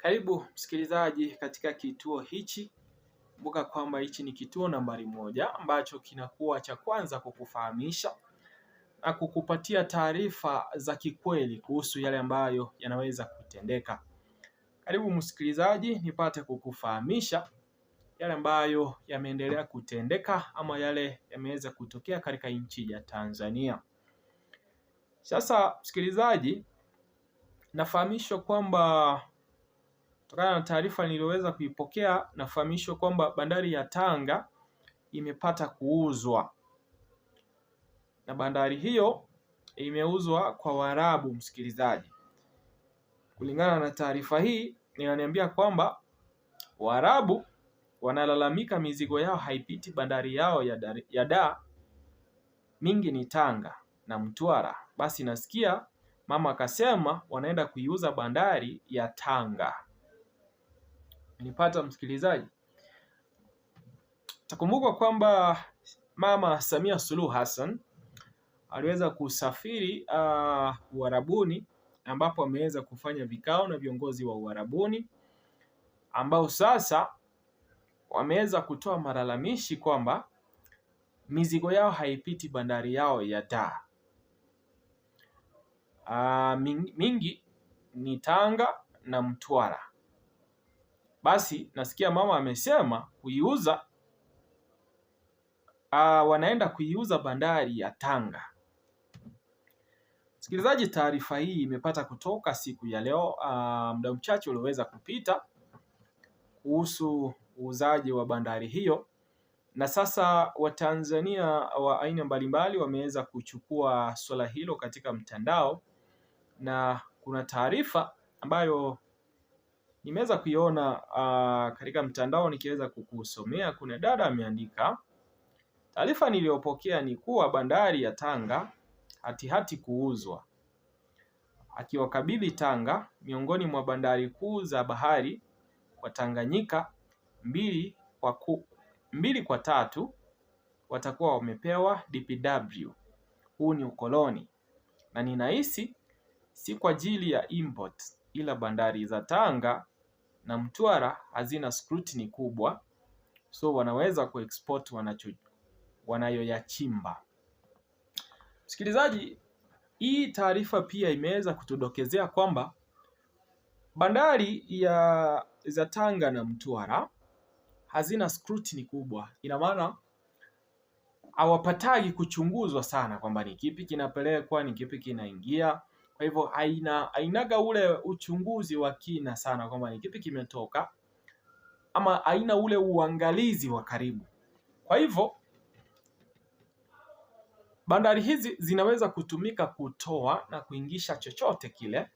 Karibu msikilizaji katika kituo hichi. Kumbuka kwamba hichi ni kituo nambari 1 ambacho kinakuwa cha kwanza kukufahamisha na kukupatia taarifa za kikweli kuhusu yale ambayo yanaweza kutendeka. Karibu msikilizaji, nipate kukufahamisha yale ambayo yameendelea kutendeka ama yale yameweza kutokea katika nchi ya Tanzania. Sasa msikilizaji, nafahamishwa kwamba kutokana na taarifa niliyoweza kuipokea, nafahamishwa kwamba bandari ya Tanga imepata kuuzwa, na bandari hiyo imeuzwa kwa Waarabu. Msikilizaji, kulingana na taarifa hii inaniambia kwamba Waarabu wanalalamika mizigo yao haipiti bandari yao ya Dar, mingi ni Tanga na Mtwara. Basi nasikia mama akasema wanaenda kuiuza bandari ya Tanga. Nipata msikilizaji, takumbuka kwamba Mama Samia Suluhu Hassan aliweza kusafiri Uarabuni, ambapo ameweza kufanya vikao na viongozi wa Uarabuni ambao sasa wameweza kutoa malalamishi kwamba mizigo yao haipiti bandari yao ya Dar. Mingi ni Tanga na Mtwara. Basi nasikia mama amesema kuiuza, wanaenda kuiuza bandari ya Tanga. Msikilizaji, taarifa hii imepata kutoka siku ya leo, muda mchache ulioweza kupita, kuhusu uuzaji wa bandari hiyo, na sasa Watanzania wa aina mbalimbali wameweza kuchukua swala hilo katika mtandao, na kuna taarifa ambayo nimeweza kuiona katika mtandao nikiweza kukusomea. Kuna dada ameandika, taarifa niliyopokea ni kuwa bandari ya Tanga hatihati kuuzwa, akiwakabidhi Tanga miongoni mwa bandari kuu za bahari kwa Tanganyika 2 kwa 3 watakuwa wamepewa DPW. Huu ni ukoloni, na ninahisi si kwa ajili ya import, ila bandari za Tanga na Mtwara hazina scrutiny kubwa, so wanaweza kuexport wanayoyachimba. Msikilizaji, hii taarifa pia imeweza kutudokezea kwamba bandari za Tanga na Mtwara hazina scrutiny kubwa. Ina maana hawapatagi kuchunguzwa sana kwamba ni kipi kinapelekwa, ni kipi kinaingia. Kwa hivyo hainaga ule uchunguzi wa kina sana kwamba ni kipi kimetoka, ama haina ule uangalizi wa karibu. Kwa hivyo bandari hizi zinaweza kutumika kutoa na kuingisha chochote kile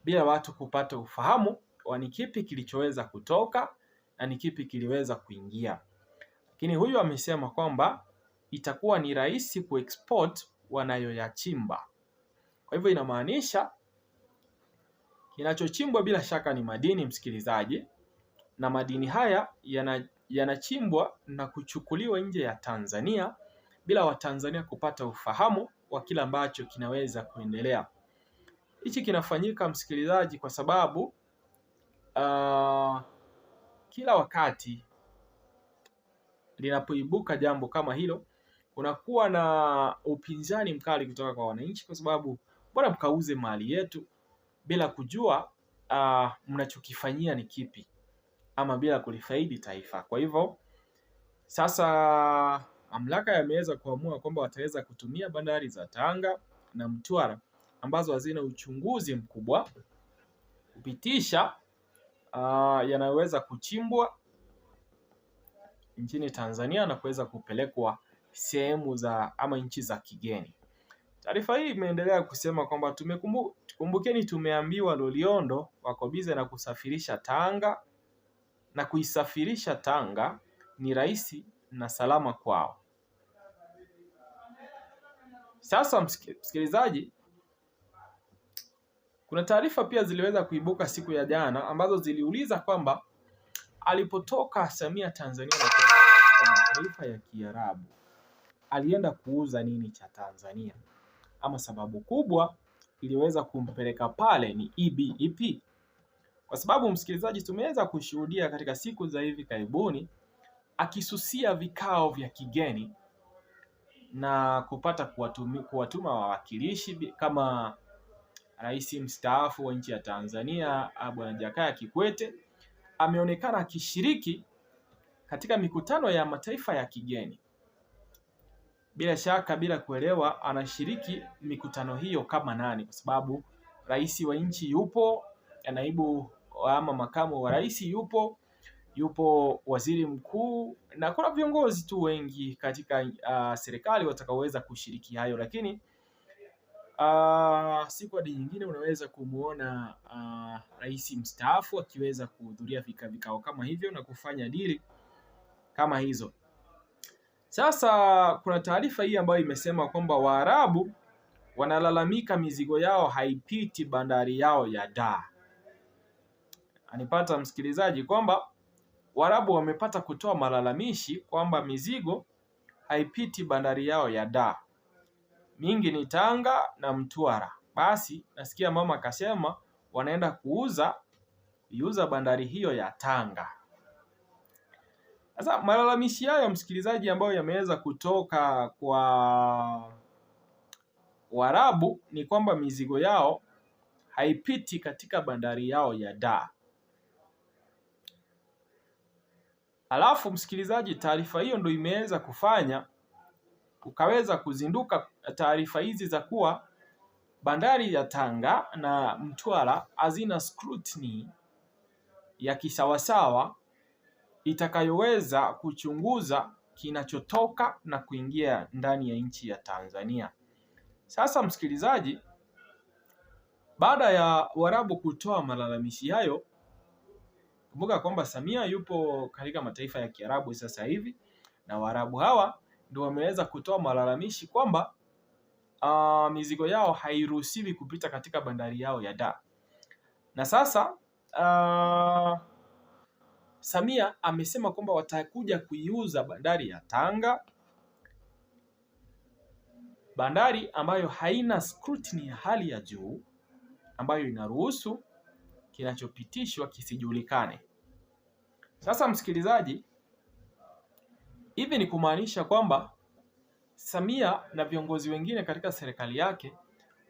bila watu kupata ufahamu wa ni kipi kilichoweza kutoka na ni kipi kiliweza kuingia. Lakini huyu amesema kwamba itakuwa ni rahisi kuexport wanayoyachimba. Kwa hivyo inamaanisha kinachochimbwa bila shaka ni madini, msikilizaji, na madini haya yanachimbwa na kuchukuliwa nje ya Tanzania bila Watanzania kupata ufahamu wa kila ambacho kinaweza kuendelea. Hichi kinafanyika, msikilizaji, kwa sababu kila wakati linapoibuka jambo kama hilo kunakuwa na upinzani mkali kutoka kwa wananchi, kwa sababu bora mkauze mali yetu bila kujua mnachokifanyia ni kipi, ama bila kulifaidi taifa. Kwa hivyo sasa mamlaka yameweza kuamua kwamba wataweza kutumia bandari za Tanga na Mtwara ambazo hazina uchunguzi mkubwa kupitisha yanaweza kuchimbwa nchini Tanzania na kuweza kupelekwa sehemu za ama nchi za kigeni. Taarifa hii imeendelea kusema kwamba kumbukeni, tumeambiwa Loliondo wako bize na kusafirisha Tanga, na kuisafirisha Tanga ni rahisi na salama kwao. Sasa msikilizaji, kuna taarifa pia ziliweza kuibuka siku ya jana ambazo ziliuliza kwamba alipotoka Samia Tanzania na kuelekea mataifa ya Kiarabu alienda kuuza nini cha Tanzania, ama sababu kubwa iliweza kumpeleka pale ni EBEP. kwa sababu msikilizaji, tumeweza kushuhudia katika siku za hivi karibuni akisusia vikao vya kigeni na kupata kuwatuma wawakilishi kama rais mstaafu wa nchi ya Tanzania Bwana Jakaya Kikwete ameonekana akishiriki katika mikutano ya mataifa ya kigeni. Bila shaka, bila kuelewa anashiriki mikutano hiyo kama nani, kwa sababu rais wa nchi yupo, naibu ama makamu wa rais yupo waziri mkuu na kuna viongozi tu wengi katika serikali watakaoweza kushiriki hayo, lakini siku hadi nyingine unaweza kumuona rais mstaafu akiweza kuhudhuria vikao kama hivyo na kufanya dili kama hizo. Sasa kuna taarifa hii ambayo imesema kwamba Waarabu wanalalamika mizigo yao haipiti bandari yao ya Dar. Anipata msikilizaji kwamba Waarabu wamepata kutoa malalamishi kwamba mizigo haipiti bandari yao ya Dar. Mingi ni Tanga na Mtwara. Basi nasikia mama akasema wanaenda kuuza bandari hiyo ya Tanga. Sasa malalamishi hayo msikilizaji, ambayo yameweza kutoka kwa Waarabu ni kwamba mizigo yao haipiti katika bandari yao ya Dar. Alafu msikilizaji, taarifa hiyo ndio imeweza kufanya ukaweza kuzinduka taarifa hizi za kuwa bandari ya Tanga na Mtwara hazina scrutiny ya kisawasawa itakayoweza kuchunguza kinachotoka na kuingia ndani ya nchi ya Tanzania. Sasa msikilizaji, baada ya Waarabu kutoa malalamishi hayo, kumbuka kwamba Samia yupo katika mataifa ya Kiarabu sasa hivi, na Waarabu hawa ndio wameweza kutoa malalamishi kwamba mizigo yao hairuhusiwi kupita katika bandari yao ya Dar. Na sasa Samia amesema kwamba watakuja kuiuza bandari ya Tanga, bandari ambayo haina scrutiny ya hali ya juu, ambayo inaruhusu kinachopitishwa kisijulikane. Sasa msikilizaji, hivi ni kumaanisha kwamba Samia na viongozi wengine katika serikali yake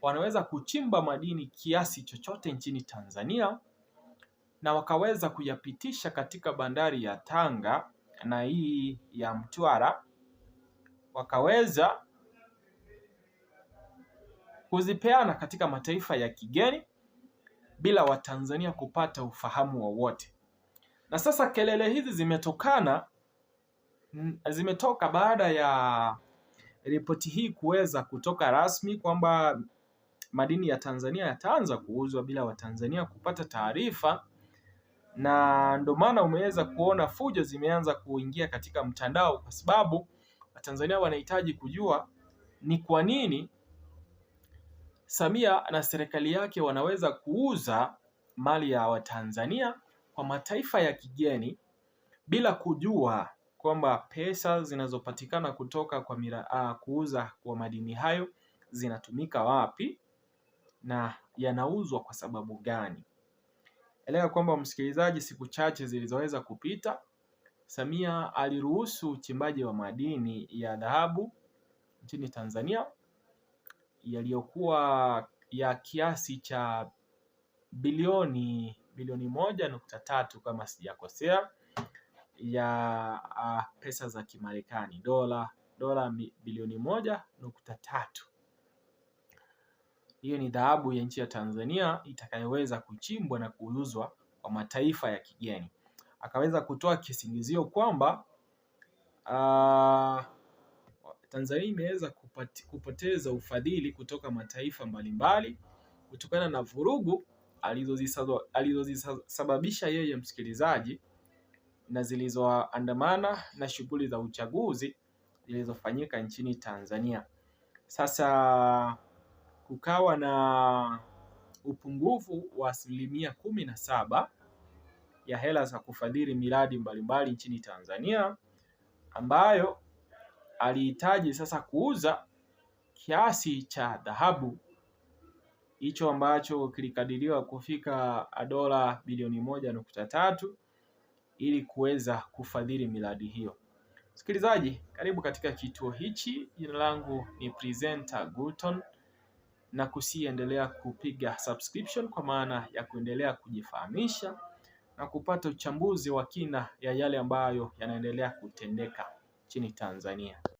wanaweza kuchimba madini kiasi chochote nchini Tanzania na wakaweza kuyapitisha katika bandari ya Tanga na hii ya Mtwara, wakaweza kuzipeana katika mataifa ya kigeni bila Watanzania kupata ufahamu wowote. Na sasa kelele hizi zimetoka baada ya ripoti hii kuweza kutoka rasmi kwamba madini ya Tanzania yataanza kuuzwa bila Watanzania kupata taarifa, na ndio maana umeweza kuona fujo zimeanza kuingia katika mtandao, kwa sababu Watanzania wanahitaji kujua ni kwa nini Samia na serikali yake wanaweza kuuza mali ya Watanzania kwa mataifa ya kigeni bila kujua kwamba pesa zinazopatikana kutoka kwa kuuza kwa madini hayo zinatumika wapi na yanauzwa kwa sababu gani. Elewa kwamba msikilizaji, siku chache zilizoweza kupita, Samia aliruhusu uchimbaji wa madini ya dhahabu nchini Tanzania yaliyokuwa ya kiasi cha bilioni 1.3 kama sijakosea, ya pesa za Kimarekani, dola bilioni 1.3. Hiyo ni dhahabu ya nchi ya Tanzania itakayoweza kuchimbwa na kuuzwa kwa mataifa ya kigeni. Akaweza kutoa kisingizio kwamba Tanzania imeweza kupoteza ufadhili kutoka mataifa mbalimbali kutokana na vurugu alizozisababisha yeye msikilizaji, na zilizoandamana na shughuli za uchaguzi zilizofanyika nchini Tanzania. Sasa kukawa na upungufu wa 17% ya hela za kufadhili miradi mbalimbali nchini Tanzania, ambayo alihitaji sasa kuuza kiasi cha dhahabu hicho ambacho kilikadiriwa kufika dola bilioni 1.3 ili kuweza kufadhili miradi hiyo. Msikilizaji, karibu katika kituo hichi. Jina langu ni Presenter Gulton, na kusiendelea kupiga subscription kwa maana ya kuendelea kujifahamisha na kupata uchambuzi wa kina ya yale ambayo yanaendelea kutendeka nchini Tanzania.